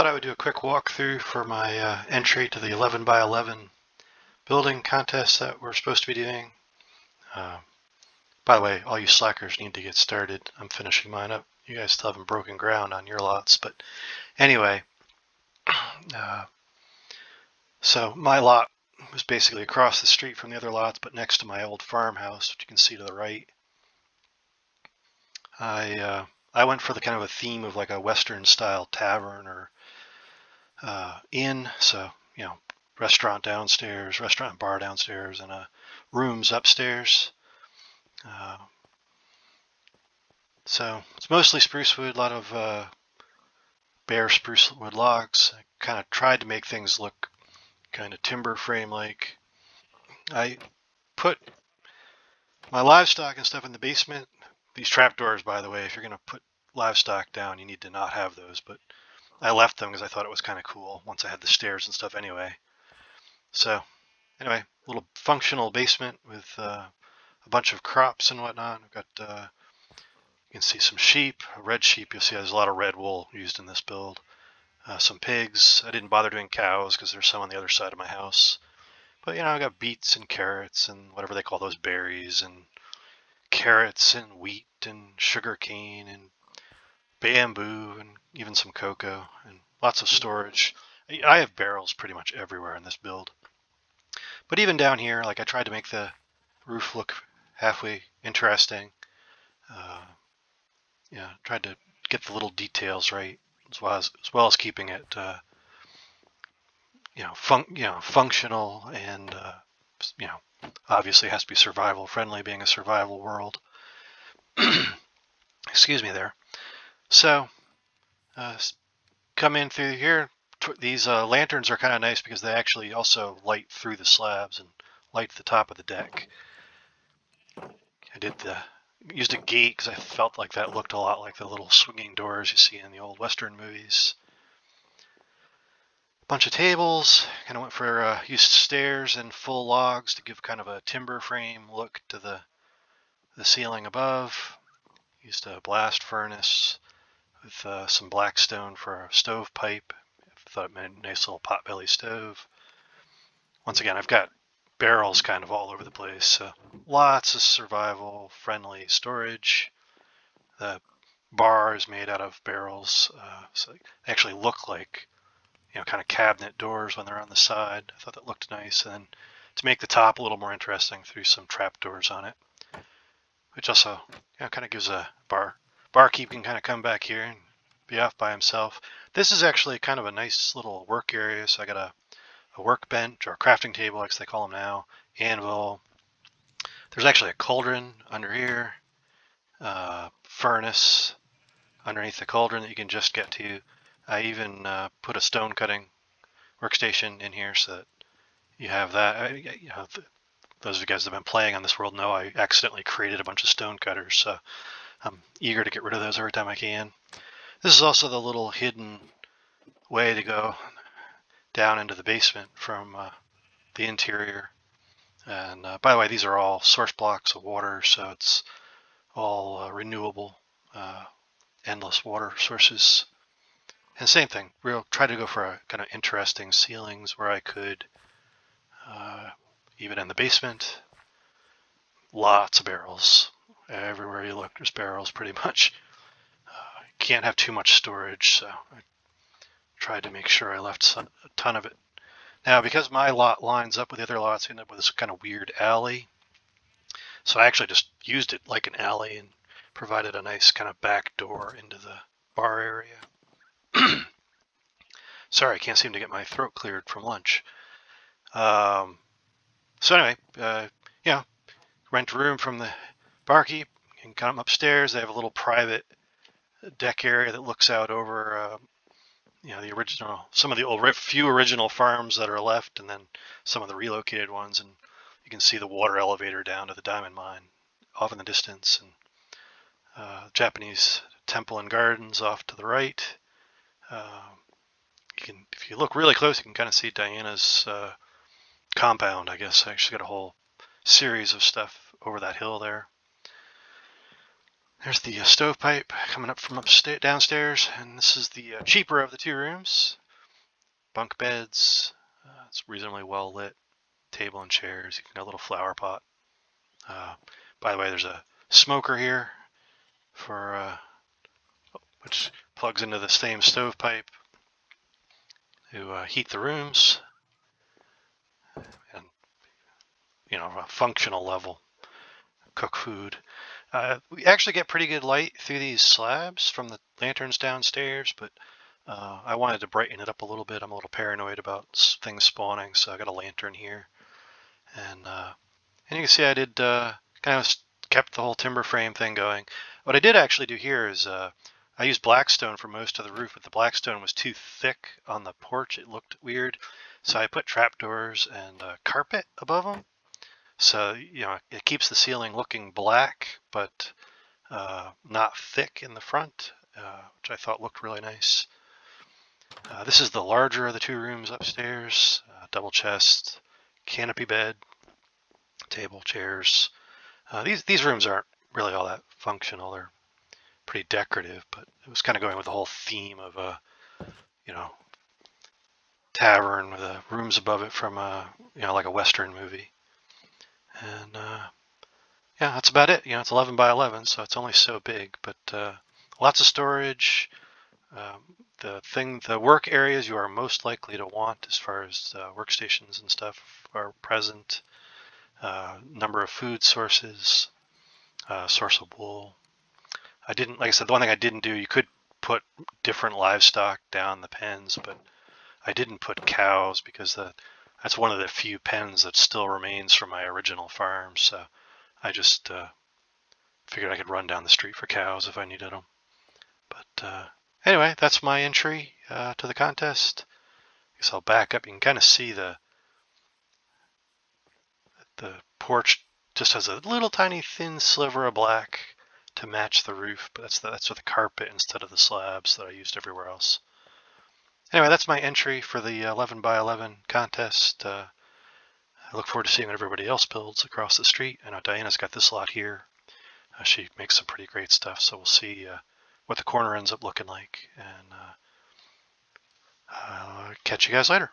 Thought I would do a quick walkthrough for my entry to the 11 by 11 building contest that we're supposed to be doing. Uh, by the way, all you slackers need to get started. I'm finishing mine up. You guys still haven't broken ground on your lots, but anyway, uh, so my lot was basically across the street from the other lots, but next to my old farmhouse, which you can see to the right. I went for the kind of a theme of like a Western style tavern or inn, so restaurant downstairs, restaurant and bar downstairs, and rooms upstairs. Uh, so it's mostly spruce wood, a lot of bare spruce wood logs. I kind of tried to make things look kind of timber frame like. I put my livestock and stuff in the basement. These trapdoors, by the way, if you're going to put livestock down, you need to not have those, but I left them because I thought it was kind of cool once I had the stairs and stuff anyway. So anyway, little functional basement with a bunch of crops and whatnot. I've got, you can see some sheep, red sheep. You'll see there's a lot of red wool used in this build. Some pigs. I didn't bother doing cows because there's some on the other side of my house. But I got beets and carrots and whatever they call those berries, and carrots and wheat and sugar cane and bamboo and even some cocoa and lots of storage. I have barrels pretty much everywhere in this build. But even down here, like I tried to make the roof look halfway interesting. Tried to get the little details right as well as keeping it, functional and obviously has to be survival friendly, being a survival world. Excuse me there. So, come in through here. These lanterns are kind of nice because they actually also light through the slabs and light the top of the deck. I used a gate because I felt like that looked a lot like the little swinging doors you see in the old Western movies. A bunch of tables. Kind of went for used stairs and full logs to give kind of a timber frame look to the ceiling above. Used a blast furnace with some black stone for a stovepipe. I thought it made a nice little potbelly stove. Once again, I've got barrels kind of all over the place, so lots of survival friendly storage. The bar is made out of barrels, so they actually look like kind of cabinet doors when they're on the side. I thought that looked nice. And then to make the top a little more interesting, threw some trap doors on it, which also kind of gives a barkeep can kind of come back here and be off by himself. This is actually kind of a nice little work area. So I got a workbench or a crafting table, as they call them now, anvil. There's actually a cauldron under here, furnace underneath the cauldron that you can just get to. I even put a stone cutting workstation in here so that you have that. Those of you guys that have been playing on this world know I accidentally created a bunch of stone cutters, so I'm eager to get rid of those every time I can. This is also the little hidden way to go down into the basement from the interior. And by the way, these are all source blocks of water, so it's all renewable, endless water sources. And same thing, we'll try to go for a kind of interesting ceilings where I could, even in the basement, lots of barrels. Everywhere you look, there's barrels pretty much. Can't have too much storage, so I tried to make sure I left a ton of it. Now, because my lot lines up with the other lots, I end up with this kind of weird alley. So I actually just used it like an alley and provided a nice kind of back door into the bar area. Sorry, I can't seem to get my throat cleared from lunch. So anyway, rent a room from the barkeep and come upstairs. They have a little private deck area that looks out over, the original, some of the few original farms that are left, and then some of the relocated ones. And you can see the water elevator down to the diamond mine off in the distance, and Japanese temple and gardens off to the right. If you look really close, you can kind of see Diana's compound, I guess. She's got a whole series of stuff over that hill there. There's the stovepipe coming up from downstairs, and this is the cheaper of the two rooms. Bunk beds, it's reasonably well lit, table and chairs, you got a little flower pot. By the way, there's a smoker here for which plugs into the same stovepipe to heat the rooms, and a functional level, cook food. We actually get pretty good light through these slabs from the lanterns downstairs, but I wanted to brighten it up a little bit. I'm a little paranoid about things spawning, so I got a lantern here. And you can see I did kind of kept the whole timber frame thing going. What I did actually do here is I used blackstone for most of the roof, but the blackstone was too thick on the porch. It looked weird. So I put trapdoors and carpet above them. So, it keeps the ceiling looking black, but not thick in the front, which I thought looked really nice. This is the larger of the two rooms upstairs. Double chest, canopy bed, table, chairs. These rooms aren't really all that functional. They're pretty decorative, but it was kind of going with the whole theme of a, tavern with the rooms above it from like a Western movie. And yeah, that's about it. It's 11 by 11, so it's only so big, but lots of storage. The work areas you are most likely to want as far as workstations and stuff are present. Number of food sources, source of wool. Like I said, the one thing I didn't do, you could put different livestock down the pens, but I didn't put cows because that's one of the few pens that still remains from my original farm. So I just figured I could run down the street for cows if I needed them. But anyway, that's my entry to the contest. I guess I'll back up. You can kind of see the porch just has a little tiny thin sliver of black to match the roof, but that's with the carpet instead of the slabs that I used everywhere else. Anyway, that's my entry for the 11 by 11 contest. I look forward to seeing what everybody else builds across the street. I know Diana's got this lot here. She makes some pretty great stuff, so we'll see what the corner ends up looking like. And I'll catch you guys later.